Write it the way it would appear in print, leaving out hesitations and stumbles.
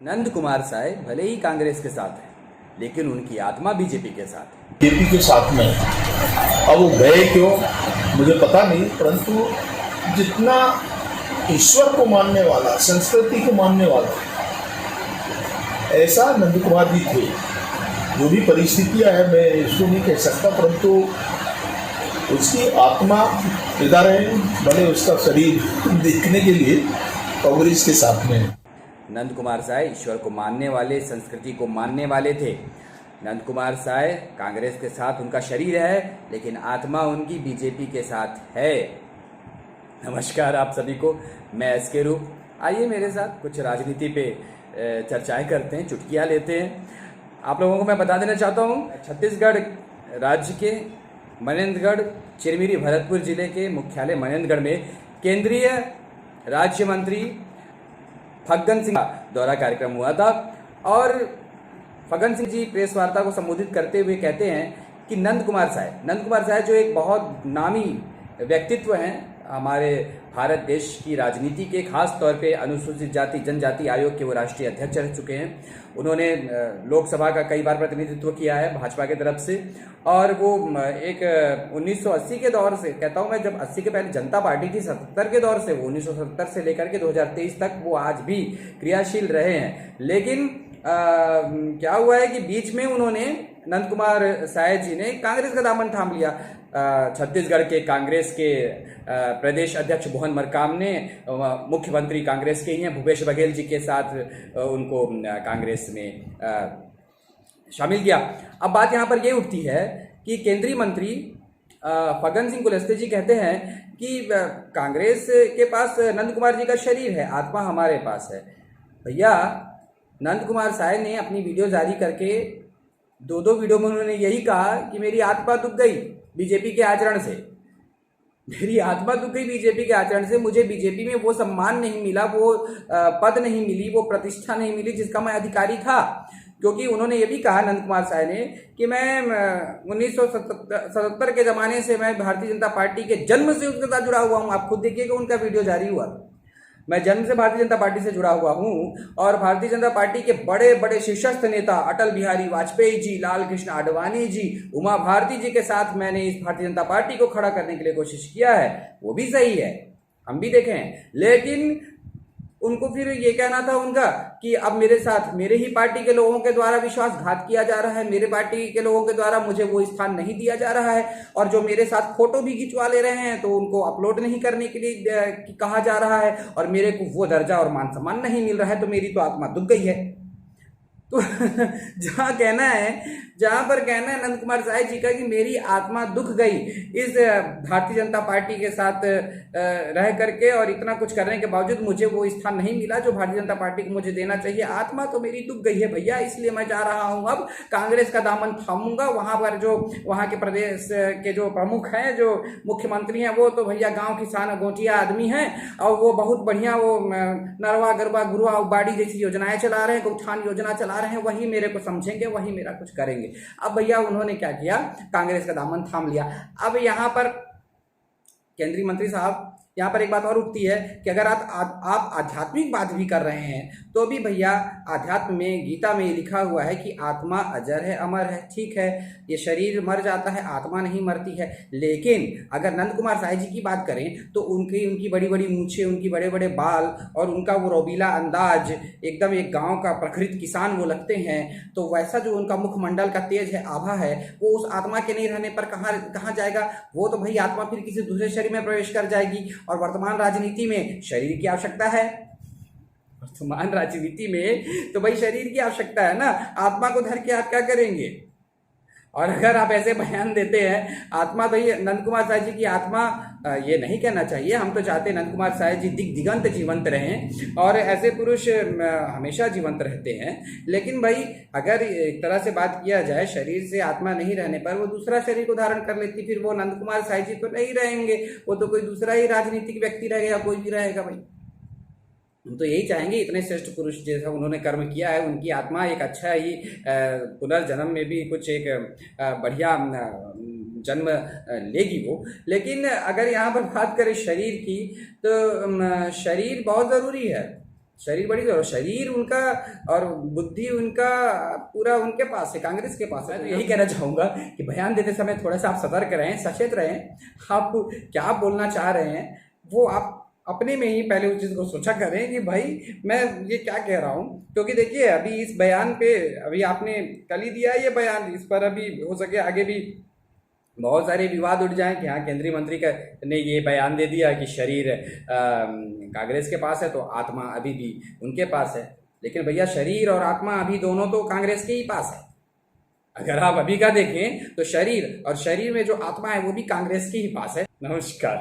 नंद कुमार साय भले ही कांग्रेस के साथ है, लेकिन उनकी आत्मा बीजेपी के साथ है। बीजेपी के साथ में अब वो गए क्यों मुझे पता नहीं, परंतु जितना ईश्वर को मानने वाला, संस्कृति को मानने वाला, ऐसा नंद कुमार जी थे। जो भी परिस्थितियां है मैं इसको नहीं कह सकता, परंतु उसकी आत्मा विदा रहे, भले उसका शरीर देखने के लिए कांग्रेस के साथ में है। नंद कुमार साय ईश्वर को मानने वाले, संस्कृति को मानने वाले थे। नंद कुमार साय कांग्रेस के साथ उनका शरीर है, लेकिन आत्मा उनकी बीजेपी के साथ है। नमस्कार आप सभी को, मैं एसके रूप। आइए मेरे साथ कुछ राजनीति पे चर्चाएं करते हैं, चुटकियां लेते हैं। आप लोगों को मैं बता देना चाहता हूँ, छत्तीसगढ़ राज्य के मनेंद्रगढ़, चिरमिरी भरतपुर जिले के मुख्यालय मनेंद्रगढ़ में केंद्रीय राज्य मंत्री फग्गन सिंह का दौरा कार्यक्रम हुआ था। और फग्गन सिंह जी प्रेस वार्ता को संबोधित करते हुए कहते हैं कि नंद कुमार साय जो एक बहुत नामी व्यक्तित्व हैं हमारे भारत देश की राजनीति के, खास तौर पे अनुसूचित जाति जनजाति आयोग के वो राष्ट्रीय अध्यक्ष रह चुके हैं। उन्होंने लोकसभा का कई बार प्रतिनिधित्व किया है भाजपा की तरफ से। और वो एक 1980 के दौर से, कहता हूँ मैं, जब 80 के पहले जनता पार्टी थी, 77 के दौर से, वो 1970 से लेकर के 2023 तक वो आज भी क्रियाशील रहे हैं। लेकिन क्या हुआ है कि बीच में उन्होंने, नंद कुमार साय जी ने कांग्रेस का दामन थाम लिया। छत्तीसगढ़ के कांग्रेस के प्रदेश अध्यक्ष मोहन मरकाम ने, मुख्यमंत्री कांग्रेस के ही हैं, भूपेश बघेल जी के साथ उनको कांग्रेस में शामिल किया। अब बात यहाँ पर ये उठती है कि केंद्रीय मंत्री फग्गन सिंह कुलस्ते जी कहते हैं कि कांग्रेस के पास नंद कुमार जी का शरीर है, आत्मा हमारे पास है। भैया, नंद कुमार साय ने अपनी वीडियो जारी करके दो वीडियो में उन्होंने यही कहा कि मेरी आत्मा दुख गई बीजेपी के आचरण से। मेरी आत्मा दुख गई बीजेपी के आचरण से। मुझे बीजेपी में वो सम्मान नहीं मिला, वो पद नहीं मिली, वो प्रतिष्ठा नहीं मिली जिसका मैं अधिकारी था। क्योंकि उन्होंने ये भी कहा, नंद कुमार साय ने, कि मैं 1977 के ज़माने से मैं भारतीय जनता पार्टी के जन्म से उसके साथ जुड़ा हुआ हूँ। आप खुद देखिएगा, उनका वीडियो जारी हुआ। मैं जन्म से भारतीय जनता पार्टी से जुड़ा हुआ हूँ और भारतीय जनता पार्टी के बड़े बड़े शीर्षस्थ नेता अटल बिहारी वाजपेयी जी, लाल कृष्ण आडवाणी जी, उमा भारती जी के साथ मैंने इस भारतीय जनता पार्टी को खड़ा करने के लिए कोशिश किया है। वो भी सही है, हम भी देखे हैं। लेकिन उनको फिर ये कहना था उनका कि अब मेरे साथ, मेरे ही पार्टी के लोगों के द्वारा विश्वासघात किया जा रहा है, मेरे पार्टी के लोगों के द्वारा मुझे वो स्थान नहीं दिया जा रहा है, और जो मेरे साथ फोटो भी खिंचवा ले रहे हैं तो उनको अपलोड नहीं करने के लिए कहा जा रहा है, और मेरे को वो दर्जा और मान सम्मान नहीं मिल रहा है, तो मेरी तो आत्मा दुख गई है। तो जहाँ पर कहना है नंद कुमार साय जी का कि मेरी आत्मा दुख गई इस भारतीय जनता पार्टी के साथ रह करके, और इतना कुछ करने के बावजूद मुझे वो स्थान नहीं मिला जो भारतीय जनता पार्टी को मुझे देना चाहिए। आत्मा तो मेरी दुख गई है भैया, इसलिए मैं जा रहा हूँ, अब कांग्रेस का दामन थामूंगा। वहाँ पर जो वहाँ के प्रदेश के जो प्रमुख हैं, जो मुख्यमंत्री हैं, वो तो भैया गाँव किसान गोटिया आदमी हैं, और वो बहुत बढ़िया वो नरवा गरबा गुरुआ बाड़ी जैसी योजनाएं चला रहे हैं, गौठान योजना चला रहे हैं, वही मेरे को समझेंगे, वही मेरा कुछ करेंगे। अब भैया उन्होंने क्या किया, कांग्रेस का दामन थाम लिया। अब यहाँ पर केंद्रीय मंत्री साहब, यहाँ पर एक बात और उठती है कि अगर आप आध्यात्मिक बात भी कर रहे हैं तो भी भैया, आध्यात्म में, गीता में लिखा हुआ है कि आत्मा अजर है, अमर है। ठीक है, ये शरीर मर जाता है, आत्मा नहीं मरती है। लेकिन अगर नंद कुमार साय जी की बात करें तो उनकी बड़ी बड़ी मूछें, उनकी बड़े बड़े बाल और उनका वो रोबीला अंदाज, एकदम एक गाँव का प्रकृत किसान वो लगते हैं। तो वैसा जो उनका मुखमंडल का तेज है, आभा है, वो उस आत्मा के नहीं रहने पर कहाँ जाएगा? वो तो भाई आत्मा फिर किसी दूसरे शरीर में प्रवेश कर जाएगी। और वर्तमान राजनीति में शरीर की आवश्यकता है। वर्तमान राजनीति में तो भाई शरीर की आवश्यकता है ना, आत्मा को धर के आप क्या करेंगे? और अगर आप ऐसे बयान देते हैं, आत्मा, भाई नंद कुमार साय जी की आत्मा, ये नहीं कहना चाहिए। हम तो चाहते हैं नंद कुमार साय जी दिगंत जीवंत रहें, और ऐसे पुरुष हमेशा जीवंत रहते हैं। लेकिन भाई अगर एक तरह से बात किया जाए, शरीर से आत्मा नहीं रहने पर वो दूसरा शरीर को धारण कर लेती, फिर वो नंद कुमार साय जी तो नहीं रहेंगे, वो तो कोई दूसरा ही राजनीतिक व्यक्ति रहेगा, कोई भी रहेगा। भाई हम तो यही चाहेंगे, इतने श्रेष्ठ पुरुष जैसा उन्होंने कर्म किया है, उनकी आत्मा एक अच्छा ही पुनर्जन्म में भी कुछ एक बढ़िया जन्म लेगी वो। लेकिन अगर यहाँ पर बात करें शरीर की, तो शरीर बहुत ज़रूरी है। शरीर बड़ी और शरीर उनका और बुद्धि उनका पूरा उनके पास है, कांग्रेस के पास है। तो यही कहना चाहूँगा कि बयान देते समय थोड़ा सा आप सतर्क रहें, सचेत रहें। आप क्या बोलना चाह रहे हैं वो आप अपने में ही पहले उस चीज़ को सोचा करें कि भाई मैं ये क्या कह रहा हूँ। क्योंकि देखिए अभी इस बयान पे अभी आपने कल ही दिया ये बयान, इस पर अभी हो सके आगे भी बहुत सारे विवाद उठ जाएं कि हाँ केंद्रीय मंत्री का ने ये बयान दे दिया कि शरीर कांग्रेस के पास है तो आत्मा अभी भी उनके पास है। लेकिन भैया शरीर और आत्मा अभी दोनों तो कांग्रेस के ही पास है। अगर आप अभी का देखें तो शरीर और शरीर में जो आत्मा है वो भी कांग्रेस के ही पास है। नमस्कार।